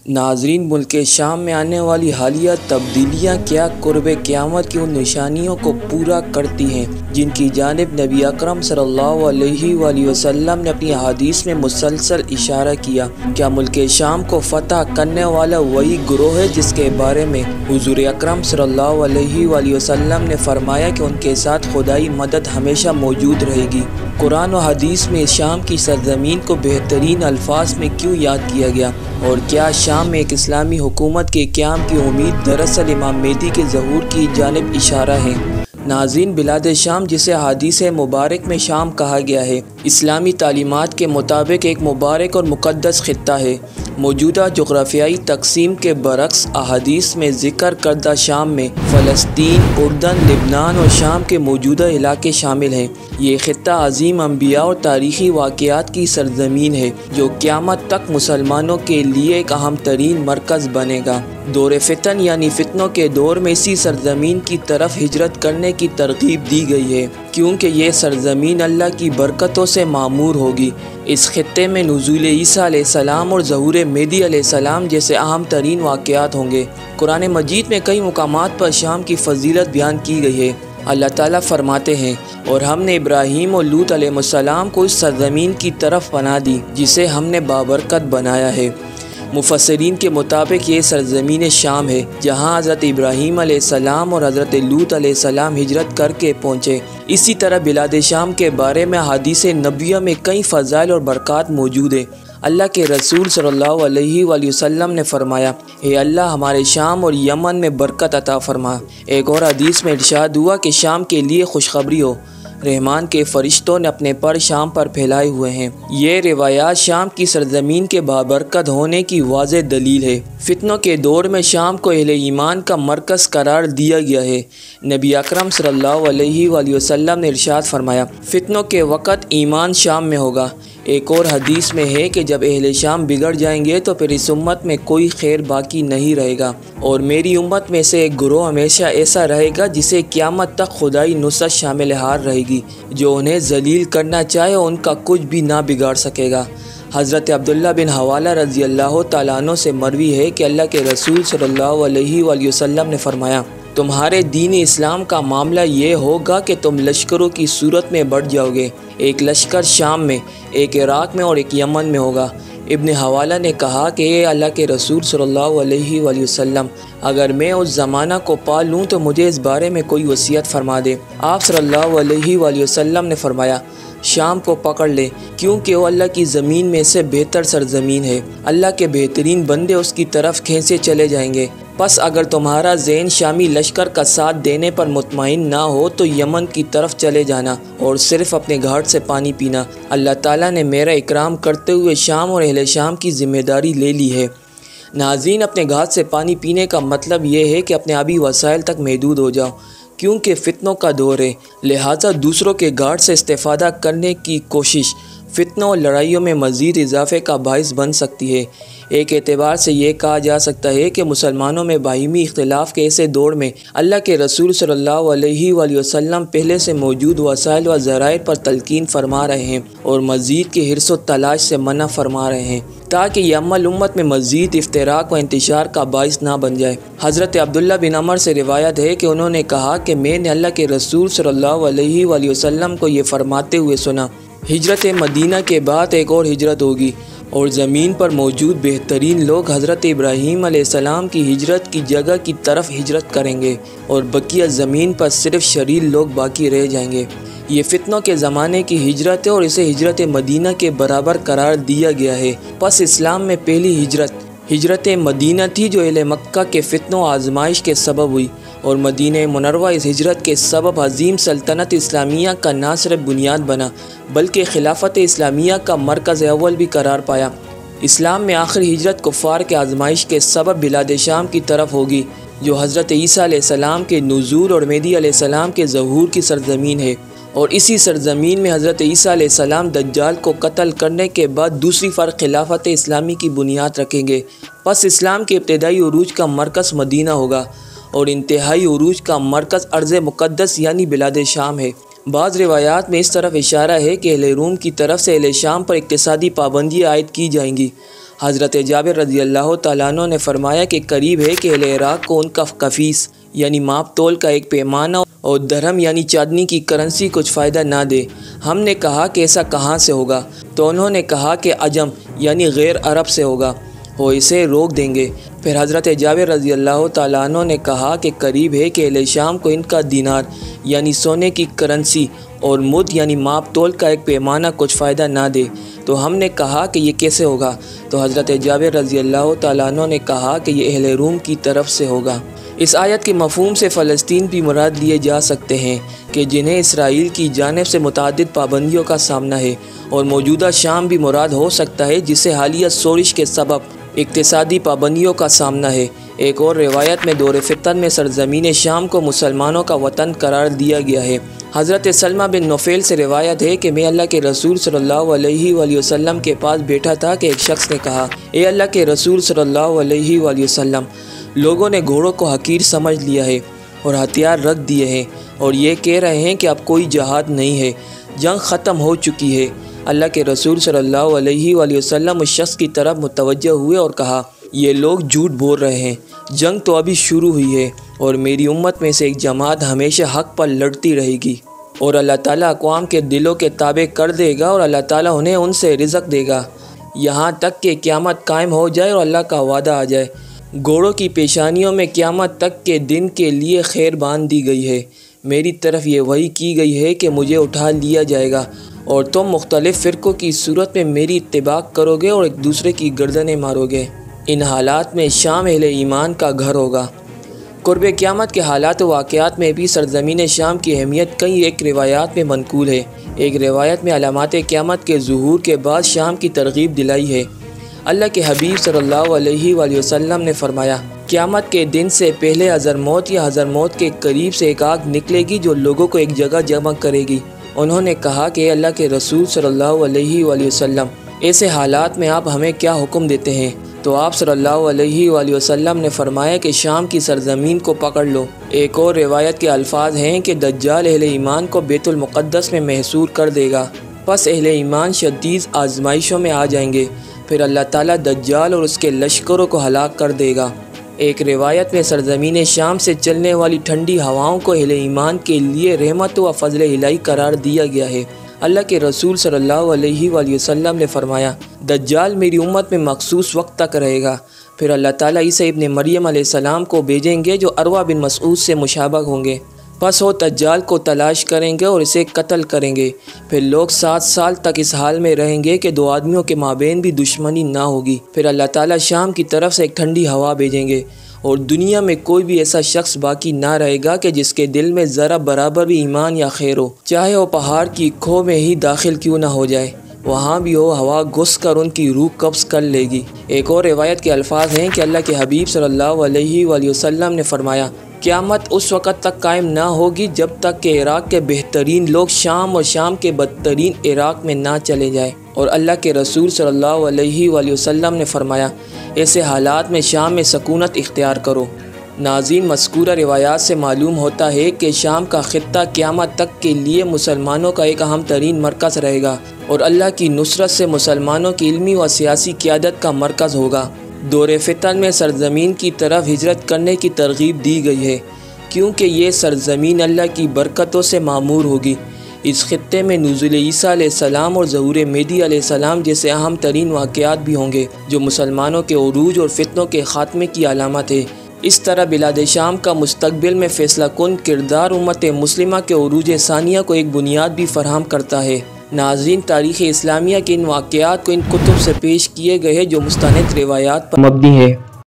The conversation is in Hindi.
नाज़रीन, मुल्क शाम में आने वाली हालिया तब्दीलियाँ क्या कुर्ब क़यामत की उन निशानियों को पूरा करती हैं जिनकी जानिब नबी अकरम सल्लल्लाहु अलैहि वसल्लम ने अपनी हदीस में मुसलसल इशारा किया। क्या मुल्क शाम को फ़तह करने वाला वही गिरोह है जिसके बारे में हुज़ूर अकरम सल्लल्लाहु अलैहि वसल्लम ने फरमाया कि उनके साथ खुदाई मदद हमेशा मौजूद रहेगी। कुरान और हदीस में शाम की सरजमीन को बेहतरीन अल्फाज में क्यों याद किया गया, और क्या शाम में एक इस्लामी हुकूमत के क़याम की उम्मीद दरअसल इमाम मेहदी के ज़हूर की जानिब इशारा है। नाज़रीन, बिलाद शाम जिसे हदीस मुबारक में शाम कहा गया है, इस्लामी तालीमात के मुताबिक एक मुबारक और मुक़द्दस ख़ित्ता है। मौजूदा जोग्राफियाई तकसीम के बरक्स अहादीस में ज़िक्र करदा शाम में फ़लस्तीन, उर्दन, लिबनान और शाम के मौजूदा इलाके शामिल हैं। ये ख़ित्ता अज़ीम अंबिया और तारीख़ी वाक़यात की सरज़मीन है जो क़यामत तक मुसलमानों के लिए एक अहम तरीन मरकज़ बनेगा। दौर फितन यानी फितनों के दौर में इसी सरजमीन की तरफ हिजरत करने की तरगीब दी गई है, क्योंकि ये सरजमीन अल्लाह की बरकतों से मामूर होगी। इस खित्ते में नुज़ूल ईसा अलैहिस्सलाम और ज़हूर मेहदी अलैहिस्सलाम जैसे अहम तरीन वाक़यात होंगे। कुरान मजीद में कई मुकामात पर शाम की फजीलत बयान की गई है। अल्लाह ताला फरमाते हैं, और हमने इब्राहीम और लूत अलैहिस्सलाम को इस सरजमीन की तरफ पनाह दी जिसे हमने बाबरकत बनाया है। मुफस्सिरीन के मुताबिक ये सरजमीन शाम है जहाँ हज़रत इब्राहीम अलैहिस्सलाम और हज़रत लूत अलैहिस्सलाम हिजरत करके पहुँचे। इसी तरह बिलाद शाम के बारे में हदीस नबविया में कई फ़ज़ाइल और बरक़ात मौजूद है। अल्लाह के रसूल सल्लल्लाहु अलैहि वसल्लम ने फरमाया, हे अल्लाह, हमारे शाम और यमन में बरकत अता फरमा। एक और हदीस में इरशाद हुआ कि शाम के लिए खुशखबरी हो, रहमान के फरिश्तों ने अपने पर शाम पर फैलाए हुए हैं। ये रिवायात शाम की सरजमीन के बाबरकत होने की वाज़ेह दलील है। फितनों के दौर में शाम को अहले ईमान का मरकज़ करार दिया गया है। नबी अकरम सल्लल्लाहु अलैहि वसल्लम ने इरशाद फरमाया, फितनों के वक़्त ईमान शाम में होगा। एक और हदीस में है कि जब अहले शाम बिगड़ जाएंगे तो फिर इस उम्मत में कोई खैर बाकी नहीं रहेगा, और मेरी उम्मत में से एक गुरोह हमेशा ऐसा रहेगा जिसे क़यामत तक खुदाई नुसरत शामिल हार रहेगी। जो उन्हें जलील करना चाहे उनका कुछ भी ना बिगाड़ सकेगा। हज़रत अब्दुल्ला बिन हवाला रज़ी अल्लाह तआला अन्हु से मरवी है कि अल्लाह के रसूल सल्लल्लाहु अलैहि वसल्लम ने फरमाया, तुम्हारे दीन इस्लाम का मामला ये होगा कि तुम लश्करों की सूरत में बढ़ जाओगे। एक लश्कर शाम में, एक इराक़ में और एक यमन में होगा। इब्न हवाला ने कहा कि अल्लाह के रसूल सल्लल्लाहु अलैहि वसल्लम, अगर मैं उस ज़माना को पा लूँ तो मुझे इस बारे में कोई वसीयत फरमा दे। आप सल्लल्लाहु अलैहि वसल्लम ने फरमाया, शाम को पकड़ ले, क्योंकि वो अल्लाह की ज़मीन में से बेहतर सरजमीन है। अल्लाह के बेहतरीन बंदे उसकी तरफ खींचे चले जाएंगे। बस अगर तुम्हारा ज़हन शामी लश्कर का साथ देने पर मुतमईन ना हो तो यमन की तरफ चले जाना और सिर्फ़ अपने घाट से पानी पीना। अल्लाह ताला ने मेरा इकराम करते हुए शाम और अहले शाम की ज़िम्मेदारी ले ली है। नाज़रीन, अपने घाट से पानी पीने का मतलब ये है कि अपने आबी वसाइल तक महदूद हो जाओ, क्योंकि फितनों का दौर है। लिहाजा दूसरों के घाट से इस्तेफ़ादा करने की कोशिश फितनों और लड़ाइयों में मज़ीद इजाफ़े का बाइस बन सकती है। एक एतबार से ये कहा जा सकता है कि मुसलमानों में बाहिमी इख्तिलाफ़ के ऐसे दौर में अल्लाह के रसूल सल्लल्लाहु अलैहि वसल्लम पहले से मौजूद वसाइल व ज़राइर पर तलकीन फरमा रहे हैं और मज़ीद के हिर्स व तलाश से मना फरमा रहे हैं, ताकि यह अमल उम्मत में मज़ीद इफ्तिराक व इंतशार का बाइस ना बन जाए। हज़रत अब्दुल्ला बिन अमर से रिवायत है कि उन्होंने कहा कि मैंने अल्लाह के रसूल सल्लल्लाहु अलैहि वसल्लम को ये फरमाते हुए सुना, हिजरत मदीना के बाद एक और हिजरत होगी और ज़मीन पर मौजूद बेहतरीन लोग हज़रत इब्राहीम अलैहिस्सलाम की हिजरत की जगह की तरफ हिजरत करेंगे और बकिया ज़मीन पर सिर्फ़ शरीर लोग बाकी रह जाएंगे। ये फितनों के ज़माने की हिजरत है और इसे हिजरत मदीना के बराबर करार दिया गया है। बस इस्लाम में पहली हिजरत मदीना थी जो अहले मक्का के फितनों आजमाइश के सबब हुई, और मदीना मुनव्वरा इस हिजरत के सबब अजीम सल्तनत इस्लामिया का ना सिर्फ बुनियाद बना बल्कि खिलाफत इस्लामिया का मरकज़ अव्वल भी करार पाया। इस्लाम में आखिरी हिजरत कुफ़ार के आजमाइश के सबब बिलाद शाम की तरफ होगी, जो हज़रत ईसा अलैहिस्सलाम के नुज़ूल और मेहदी अलैहिस्सलाम के ज़हूर की सरजमीन है। और इसी सरजमीन में हज़रत ईसा अलैहिस्सलाम दज्जाल को कत्ल करने के बाद दूसरी फ़र्क खिलाफत इस्लामी की बुनियाद रखेंगे। बस इस्लाम के इब्तिदाई उरूज का मरकज़ मदीना होगा और इंतहाई उरूज का मरकज़ अर्ज़ मुक़द्दस यानी बिलाद शाम है। बाज़ रिवायात में इस तरफ इशारा है कि अहले रूम की तरफ से अहले शाम पर इक़्तिसादी पाबंदियाँ आयद की जाएंगी। हज़रत जाबिर रज़ी अल्लाह तआला अन्हु ने फरमाया कि करीब है कि अहले इराक़ को उनका कफ़ीस यानी माप तोल का एक पैमाना और दरहम यानी चांदनी की करेंसी कुछ फ़ायदा ना दे। हमने कहा कि ऐसा कहाँ से होगा, तो उन्होंने कहा कि अजम यानी गैर अरब से होगा, वो इसे रोक देंगे। फिर हज़रत जाबिर रज़ी अल्लाह तआला अन्हु ने कहा कि करीब है कि अहले शाम को इनका दीनार यानी सोने की करेंसी और मुद यानी माप तोल का एक पैमाना कुछ फ़ायदा ना दे। तो हमने कहा कि ये कैसे होगा, तो हज़रत जाबिर रज़ी अल्लाह तआला अन्हु ने कहा कि ये अहले रूम की तरफ से होगा। इस आयत के मफ़हूम से फ़लस्तीन भी मुराद लिए जा सकते हैं कि जिन्हें इसराइल की जानिब से मुतअद्दिद पाबंदियों का सामना है, और मौजूदा शाम भी मुराद हो सकता है जिसे हालिया सोरिश के सबब इक़्तिसादी पाबंदियों का सामना है। एक और रिवायत में दौर फितन में सरज़मीन शाम को मुसलमानों का वतन करार दिया गया है। हज़रत सलमा बिन नौफ़ेल से रिवायत है कि मैं अल्लाह के रसूल सल्लल्लाहु अलैहि वसल्लम के पास बैठा था कि एक शख्स ने कहा, ए अल्लाह के रसूल सल्लल्लाहु अलैहि वसल्लम, लोगों ने घोड़ों को हकीर समझ लिया है और हथियार रख दिए हैं और ये कह रहे हैं कि अब कोई जहाद नहीं है, जंग ख़त्म हो चुकी है। अल्लाह के रसूल सल्लल्लाहु अलैहि वसल्लम उस शख्स की तरफ मुतवज्जह हुए और कहा, ये लोग झूठ बोल रहे हैं, जंग तो अभी शुरू हुई है और मेरी उम्मत में से एक जमात हमेशा हक़ पर लड़ती रहेगी और अल्लाह ताला अक़वाम के दिलों के ताबे कर देगा और अल्लाह ताला उन्हें उनसे रिज़्क़ देगा यहाँ तक कि क़यामत कायम हो जाए और अल्लाह का वादा आ जाए। घोड़ों की पेशानियों में क़यामत तक के दिन के लिए खैर बांध दी गई है। मेरी तरफ ये वही की गई है कि मुझे उठा लिया जाएगा और तुम मुख्तलिफ़ फ़िरक़ों की सूरत में मेरी इत्तिबा करोगे और एक दूसरे की गर्दनें मारोगे। इन हालात में शाम अहले ईमान का घर होगा। क़ुर्ब क़यामत के हालात व वाक़यात में भी सरज़मीन शाम की अहमियत कई एक रिवायात में मनक़ूल है। एक रिवायत में अलामात क़यामत के ज़ुहूर के बाद शाम की तरग़ीब दिलाई है। अल्लाह के हबीब सल्लल्लाहु अलैहि वसल्लम ने फरमाया, क़यामत के दिन से पहले हज़रमौत या हज़रमौत के करीब से एक आग निकलेगी जो लोगों को एक जगह जमा करेगी। उन्होंने कहा कि अल्लाह के रसूल सल्लल्लाहु अलैहि वसल्लम, ऐसे हालात में आप हमें क्या हुक्म देते हैं? तो आप सल्लल्लाहु अलैहि वसल्लम ने फरमाया कि शाम की सरज़मीन को पकड़ लो। एक और रिवायत के अल्फाज हैं कि दज्जाल अहले ईमान को बैतुल मुक़द्दस में महसूर कर देगा, बस अहले ईमान शदीद आजमाइशों में आ जाएंगे, फिर अल्लाह ताला दज्जाल और उसके लश्करों को हलाक कर देगा। एक रिवायत में सरज़मीन शाम से चलने वाली ठंडी हवाओं को अहले ईमान के लिए रहमत व फ़ज़ल इलाही करार दिया गया है। अल्लाह के रसूल सल्लल्लाहु अलैहि वसल्लम ने फरमाया, दज्जाल मेरी उम्मत में मखसूस वक्त तक रहेगा, फिर अल्लाह ताला ईसा इब्न मरियम अलैहिस्सलाम को भेजेंगे जो अरवा बिन मसऊद से मुशाबह होंगे। बस वो दज्जाल को तलाश करेंगे और इसे कत्ल करेंगे। फिर लोग 7 साल तक इस हाल में रहेंगे कि दो आदमियों के माबेन भी दुश्मनी ना होगी। फिर अल्लाह ताला शाम की तरफ से एक ठंडी हवा भेजेंगे और दुनिया में कोई भी ऐसा शख्स बाकी ना रहेगा कि जिसके दिल में ज़रा बराबर भी ईमान या खैर हो, चाहे वो पहाड़ की खो में ही दाखिल क्यों ना हो जाए, वहाँ भी वो हवा घुस कर उनकी रूह कब्ज़ कर लेगी। एक और रिवायत के अल्फाज हैं कि अल्लाह के हबीब सल्लल्लाहु अलैहि वसल्लम ने फरमाया, क़यामत उस वक़्त तक कायम ना होगी जब तक कि इराक़ के बेहतरीन लोग शाम और शाम के बदतरीन इराक़ में ना चले जाए। और अल्लाह के रसूल सल्लल्लाहु अलैहि वसल्लम ने फरमाया, ऐसे हालात में शाम में सकूनत इख्तियार करो। नाज़रीन, मज़कूरा रिवायात से मालूम होता है कि शाम का ख़ित्ता क़यामत तक के लिए मुसलमानों का एक अहम तरीन मरकज़ रहेगा और अल्लाह की नुसरत से मुसलमानों की इल्मी व सियासी क़ियादत का मरकज़ होगा। दौर फितन में सरज़मीन की तरफ हिजरत करने की तरग़ीब दी गई है क्योंकि ये सरज़मीन अल्लाह की बरकतों से मामूर होगी। इस ख़ित्ते में नुज़ूल ईसा अलैहिस्सलाम और ज़हूर मेहदी अलैहिस्सलाम जैसे अहम तरीन वाक़यात भी होंगे जो मुसलमानों के उरूज और फितनों के ख़ात्मे की अलामत है। इस तरह बिलाद शाम का मुस्तक़बिल में फ़ैसला कुन किरदार उम्मत मुस्लिमा के उरूज सानिया को एक बुनियाद भी फ़राहम करता है। नाज़रीन, तारीख़ इस्लामिया के इन वाक़यात को इन कुतुब से पेश किए गए हैं जो मुस्तनद रिवायात पर मबनी है।